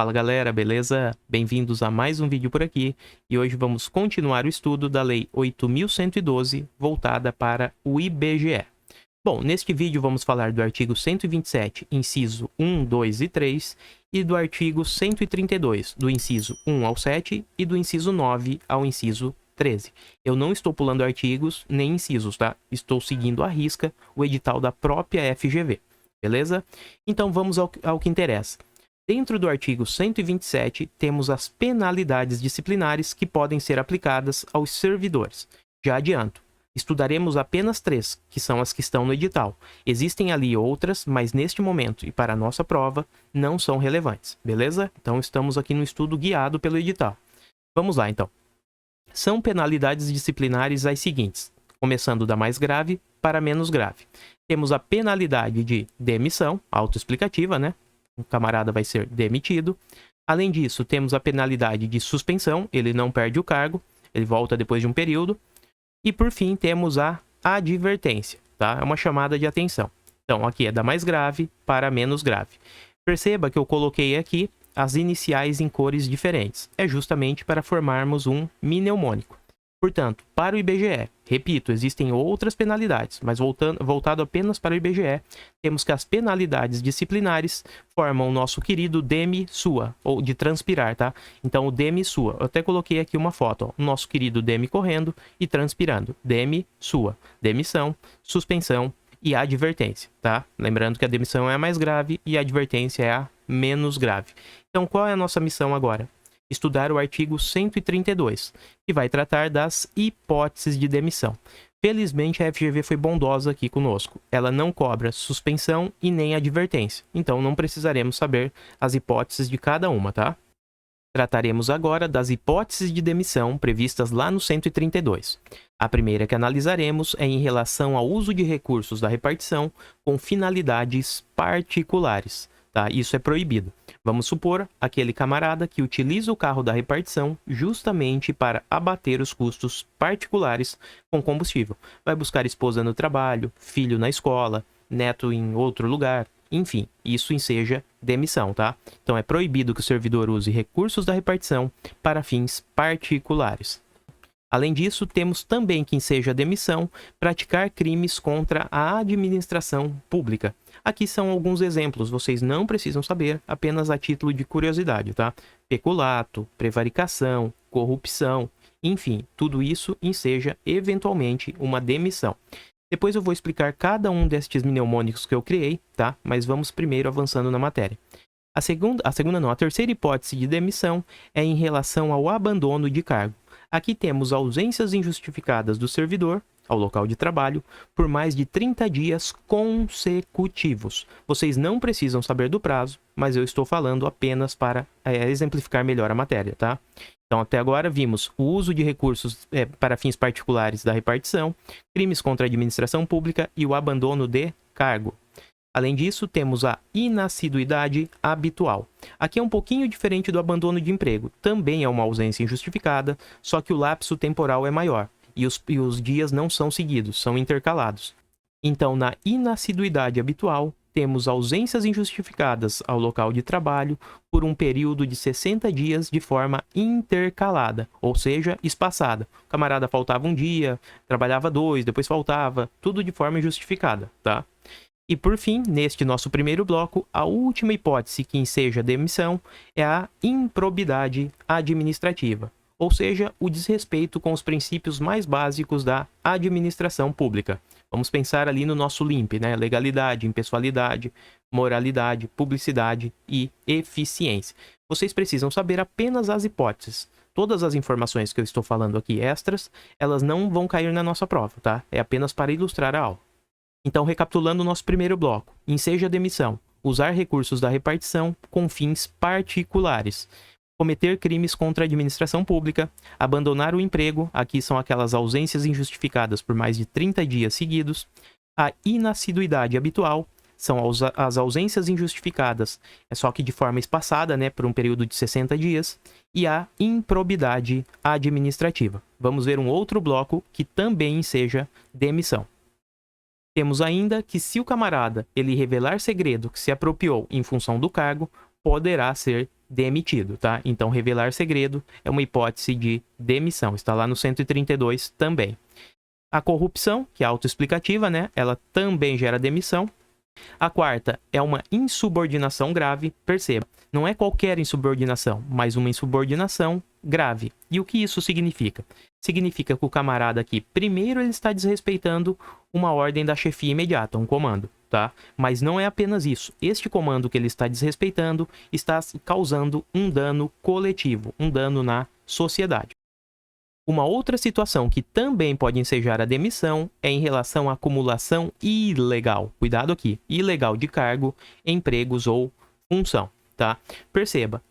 Fala galera, beleza? Bem-vindos a mais um vídeo por aqui e hoje vamos continuar o estudo da Lei 8.112 voltada para o IBGE. Bom, neste vídeo vamos falar do artigo 127, inciso 1, 2 e 3 e do artigo 132, do inciso 1 ao 7 e do inciso 9 ao inciso 13. Eu não estou pulando artigos nem incisos, tá? Estou seguindo à risca o edital da própria FGV, beleza? Então vamos ao que interessa. Dentro do artigo 127, temos as penalidades disciplinares que podem ser aplicadas aos servidores. Já adianto, estudaremos apenas 3, que são as que estão no edital. Existem ali outras, mas neste momento e para a nossa prova, não são relevantes, beleza? Então estamos aqui no estudo guiado pelo edital. Vamos lá, então. São penalidades disciplinares as seguintes, começando da mais grave para a menos grave. Temos a penalidade de demissão, autoexplicativa, né? O camarada vai ser demitido. Além disso, temos a penalidade de suspensão, ele não perde o cargo, ele volta depois de um período. E por fim, temos a advertência, tá? É uma chamada de atenção. Então, aqui é da mais grave para a menos grave. Perceba que eu coloquei aqui as iniciais em cores diferentes. É justamente para formarmos um mnemônico. Portanto, para o IBGE, repito, existem outras penalidades, mas voltado apenas para o IBGE, temos que as penalidades disciplinares formam o nosso querido DEMI-SUA, ou de transpirar, tá? Então, o DEMI-SUA. Eu até coloquei aqui uma foto, ó, o nosso querido DEMI correndo e transpirando. DEMI-SUA. Demissão, suspensão e advertência, tá? Lembrando que a demissão é a mais grave e a advertência é a menos grave. Então, qual é a nossa missão agora? Estudar o artigo 132, que vai tratar das hipóteses de demissão. Felizmente, a FGV foi bondosa aqui conosco. Ela não cobra suspensão e nem advertência. Então, não precisaremos saber as hipóteses de cada uma, tá? Trataremos agora das hipóteses de demissão previstas lá no 132. A primeira que analisaremos é em relação ao uso de recursos da repartição com finalidades particulares. Tá? Isso é proibido. Vamos supor aquele camarada que utiliza o carro da repartição justamente para abater os custos particulares com combustível. Vai buscar esposa no trabalho, filho na escola, neto em outro lugar, enfim, isso enseja demissão, tá? Então é proibido que o servidor use recursos da repartição para fins particulares. Além disso, temos também que enseja demissão praticar crimes contra a administração pública. Aqui são alguns exemplos, vocês não precisam saber, apenas a título de curiosidade, tá? Peculato, prevaricação, corrupção, enfim, tudo isso enseja termicamente uma demissão. Depois eu vou explicar cada um destes mnemônicos que eu criei, tá? Mas vamos primeiro avançando na matéria. A terceira hipótese de demissão é em relação ao abandono de cargo. Aqui temos ausências injustificadas do servidor ao local de trabalho por mais de 30 dias consecutivos. Vocês não precisam saber do prazo, mas eu estou falando apenas para exemplificar melhor a matéria, tá? Então, até agora vimos o uso de recursos para fins particulares da repartição, crimes contra a administração pública e o abandono de cargo. Além disso, temos a inassiduidade habitual. Aqui é um pouquinho diferente do abandono de emprego. Também é uma ausência injustificada, só que o lapso temporal é maior e os dias não são seguidos, são intercalados. Então, na inassiduidade habitual, temos ausências injustificadas ao local de trabalho por um período de 60 dias de forma intercalada, ou seja, espaçada. O camarada faltava um dia, trabalhava 2, depois faltava, tudo de forma injustificada, tá? E por fim, neste nosso primeiro bloco, a última hipótese que enseja demissão é a improbidade administrativa, ou seja, o desrespeito com os princípios mais básicos da administração pública. Vamos pensar ali no nosso LIMP, né? Legalidade, impessoalidade, moralidade, publicidade e eficiência. Vocês precisam saber apenas as hipóteses. Todas as informações que eu estou falando aqui extras, elas não vão cair na nossa prova, tá? É apenas para ilustrar a aula. Então, recapitulando o nosso primeiro bloco, enseja demissão, usar recursos da repartição com fins particulares, cometer crimes contra a administração pública, abandonar o emprego, aqui são aquelas ausências injustificadas por mais de 30 dias seguidos, a inassiduidade habitual, são as ausências injustificadas, só que de forma espaçada, né, por um período de 60 dias, e a improbidade administrativa. Vamos ver um outro bloco que também enseja demissão. Temos ainda que se o camarada ele revelar segredo que se apropriou em função do cargo, poderá ser demitido, tá? Então, revelar segredo é uma hipótese de demissão. Está lá no 132 também. A corrupção, que é autoexplicativa, né? Ela também gera demissão. A quarta é uma insubordinação grave. Perceba, não é qualquer insubordinação, mas uma insubordinação grave. E o que isso significa? Significa que o camarada aqui, primeiro, ele está desrespeitando uma ordem da chefia imediata, um comando, tá? Mas não é apenas isso. Este comando que ele está desrespeitando está causando um dano coletivo, um dano na sociedade. Uma outra situação que também pode ensejar a demissão é em relação à acumulação ilegal. Cuidado aqui, ilegal de cargo, empregos ou função, tá? Perceba,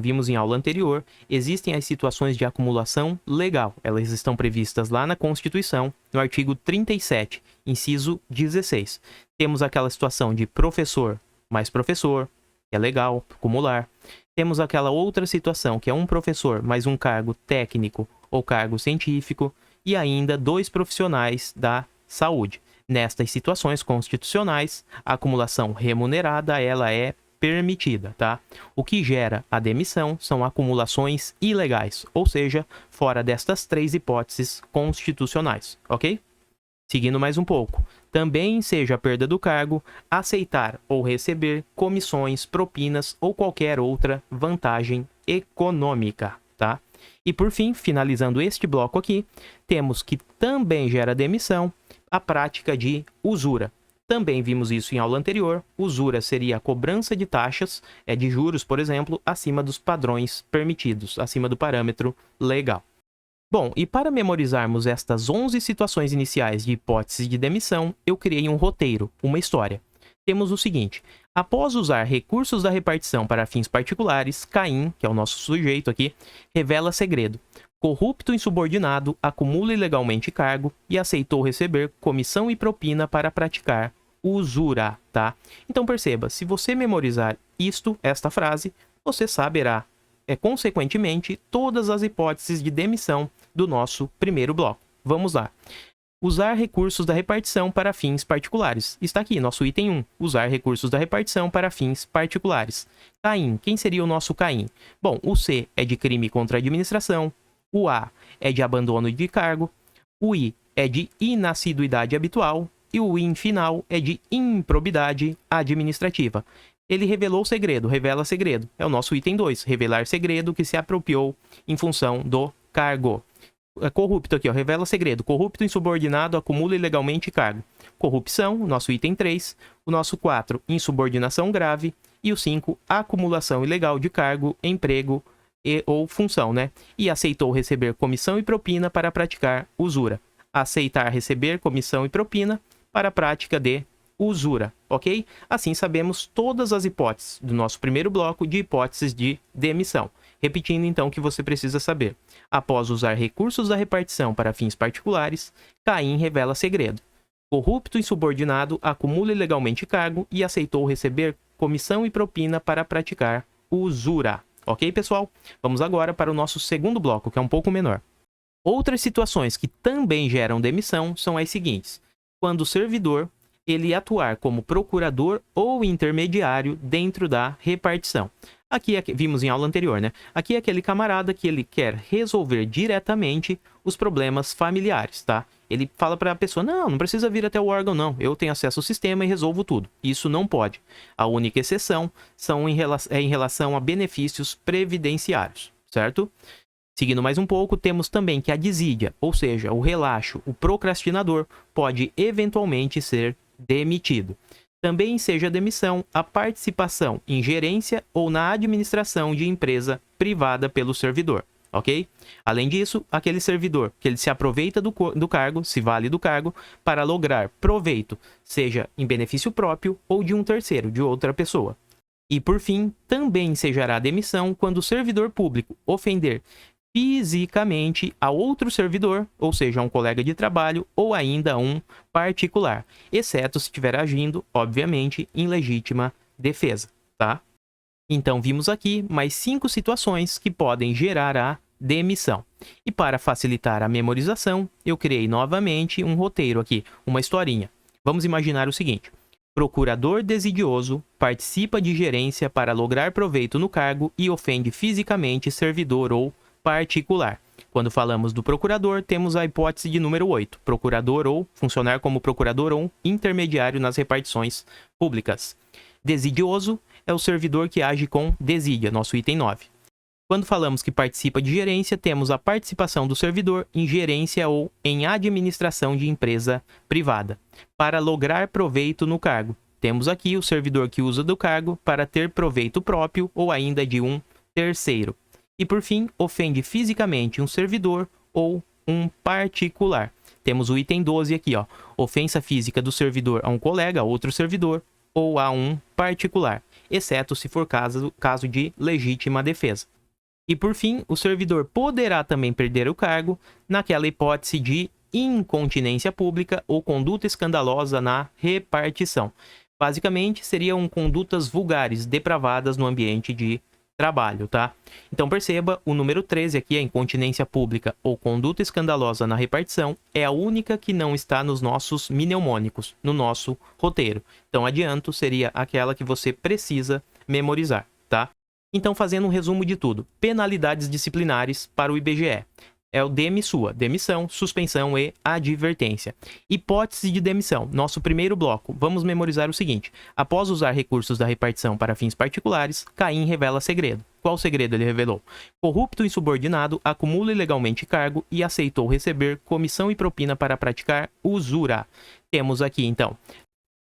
vimos em aula anterior, existem as situações de acumulação legal. Elas estão previstas lá na Constituição, no artigo 37, inciso 16. Temos aquela situação de professor mais professor, que é legal, acumular. Temos aquela outra situação, que é um professor mais um cargo técnico ou cargo científico, e ainda 2 profissionais da saúde. Nestas situações constitucionais, a acumulação remunerada ela é permitida, tá? O que gera a demissão são acumulações ilegais, ou seja, fora destas 3 hipóteses constitucionais, ok? Seguindo mais um pouco, também seja a perda do cargo, aceitar ou receber comissões, propinas ou qualquer outra vantagem econômica, tá? E por fim, finalizando este bloco aqui, temos que também gera demissão a prática de usura. Também vimos isso em aula anterior. Usura seria a cobrança de taxas, de juros, por exemplo, acima dos padrões permitidos, acima do parâmetro legal. Bom, e para memorizarmos estas 11 situações iniciais de hipóteses de demissão, eu criei um roteiro, uma história. Temos o seguinte: após usar recursos da repartição para fins particulares, Caim, que é o nosso sujeito aqui, revela segredo. Corrupto insubordinado, acumula ilegalmente cargo e aceitou receber comissão e propina para praticar usura, tá? Então perceba, se você memorizar esta frase, você saberá, consequentemente, todas as hipóteses de demissão do nosso primeiro bloco. Vamos lá. Usar recursos da repartição para fins particulares. Está aqui, nosso item 1. Usar recursos da repartição para fins particulares. Caim. Quem seria o nosso Caim? Bom, o C é de crime contra a administração. O A é de abandono de cargo. O I é de inassiduidade habitual. E o IN final é de improbidade administrativa. Ele revelou segredo, revela segredo. É o nosso item 2. Revelar segredo que se apropriou em função do cargo. Corrupto aqui, ó, revela segredo. Corrupto insubordinado acumula ilegalmente cargo. Corrupção, nosso item 3. O nosso 4, insubordinação grave. E o 5, acumulação ilegal de cargo, emprego ou função, né? E aceitou receber comissão e propina para praticar usura. Aceitar receber comissão e propina para a prática de usura, ok? Assim sabemos todas as hipóteses do nosso primeiro bloco de hipóteses de demissão. Repetindo então o que você precisa saber. Após usar recursos da repartição para fins particulares, Caim revela segredo. Corrupto insubordinado acumula ilegalmente cargo e aceitou receber comissão e propina para praticar usura. Ok, pessoal? Vamos agora para o nosso segundo bloco, que é um pouco menor. Outras situações que também geram demissão são as seguintes: quando o servidor ele atuar como procurador ou intermediário dentro da repartição. Aqui vimos em aula anterior, né? Aqui é aquele camarada que ele quer resolver diretamente os problemas familiares, tá? Ele fala para a pessoa: não precisa vir até o órgão, não. Eu tenho acesso ao sistema e resolvo tudo. Isso não pode. A única exceção é em relação a benefícios previdenciários, certo? Seguindo mais um pouco, temos também que a desídia, ou seja, o relaxo, o procrastinador, pode eventualmente ser demitido. Também seja demissão a participação em gerência ou na administração de empresa privada pelo servidor, ok? Além disso, aquele servidor que ele se aproveita do cargo, se vale do cargo, para lograr proveito, seja em benefício próprio ou de um terceiro, de outra pessoa. E por fim, também ensejará demissão quando o servidor público ofender fisicamente a outro servidor, ou seja, um colega de trabalho ou ainda um particular, exceto se estiver agindo, obviamente, em legítima defesa, tá? Então, vimos aqui mais 5 situações que podem gerar a demissão. E para facilitar a memorização, eu criei novamente um roteiro aqui, uma historinha. Vamos imaginar o seguinte: procurador desidioso, participa de gerência para lograr proveito no cargo e ofende fisicamente servidor ou particular. Quando falamos do procurador, temos a hipótese de número 8, procurador ou funcionar como procurador ou intermediário nas repartições públicas. Desidioso é o servidor que age com desídia, nosso item 9. Quando falamos que participa de gerência, temos a participação do servidor em gerência ou em administração de empresa privada, para lograr proveito no cargo. Temos aqui o servidor que usa do cargo para ter proveito próprio ou ainda de um terceiro. E por fim, ofende fisicamente um servidor ou um particular. Temos o item 12 aqui, ó, ofensa física do servidor a um colega, a outro servidor ou a um particular, exceto se for caso de legítima defesa. E por fim, o servidor poderá também perder o cargo naquela hipótese de incontinência pública ou conduta escandalosa na repartição. Basicamente, seriam condutas vulgares, depravadas no ambiente de trabalho, tá? Então perceba, o número 13 aqui, a incontinência pública ou conduta escandalosa na repartição, é a única que não está nos nossos mnemônicos, no nosso roteiro. Então adianto, seria aquela que você precisa memorizar, tá? Então, fazendo um resumo de tudo, penalidades disciplinares para o IBGE. É o DEMISSUA, demissão, suspensão e advertência. Hipótese de demissão, nosso primeiro bloco. Vamos memorizar o seguinte: após usar recursos da repartição para fins particulares, Caim revela segredo. Qual segredo ele revelou? Corrupto insubordinado acumula ilegalmente cargo e aceitou receber comissão e propina para praticar usura. Temos aqui, então,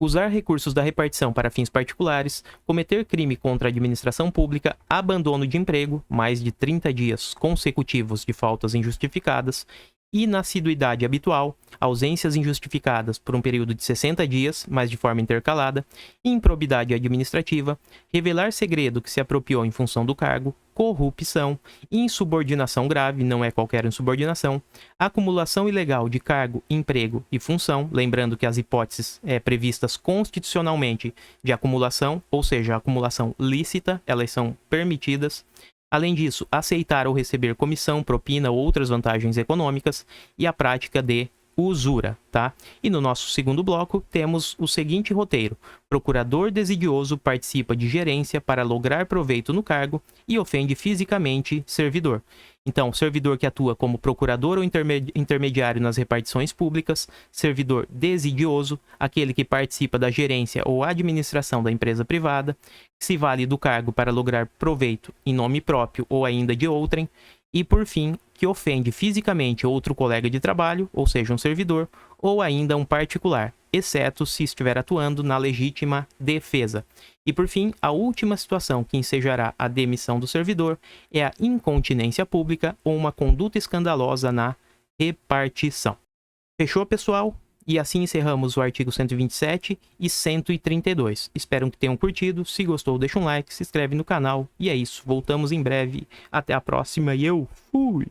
usar recursos da repartição para fins particulares, cometer crime contra a administração pública, abandono de emprego, mais de 30 dias consecutivos de faltas injustificadas, inassiduidade habitual, ausências injustificadas por um período de 60 dias, mas de forma intercalada, improbidade administrativa, revelar segredo que se apropriou em função do cargo, corrupção, insubordinação grave, não é qualquer insubordinação, acumulação ilegal de cargo, emprego e função, lembrando que as hipóteses previstas constitucionalmente de acumulação, ou seja, acumulação lícita, elas são permitidas. Além disso, aceitar ou receber comissão, propina ou outras vantagens econômicas e a prática de usura, tá? E no nosso segundo bloco temos o seguinte roteiro: procurador desidioso participa de gerência para lograr proveito no cargo e ofende fisicamente servidor. Então, servidor que atua como procurador ou intermediário nas repartições públicas, servidor desidioso, aquele que participa da gerência ou administração da empresa privada, que se vale do cargo para lograr proveito em nome próprio ou ainda de outrem, e por fim, que ofende fisicamente outro colega de trabalho, ou seja, um servidor, ou ainda um particular, exceto se estiver atuando na legítima defesa. E por fim, a última situação que ensejará a demissão do servidor é a incontinência pública ou uma conduta escandalosa na repartição. Fechou, pessoal? E assim encerramos o artigo 127 e 132. Espero que tenham curtido. Se gostou, deixa um like, se inscreve no canal. E é isso. Voltamos em breve. Até a próxima e eu fui!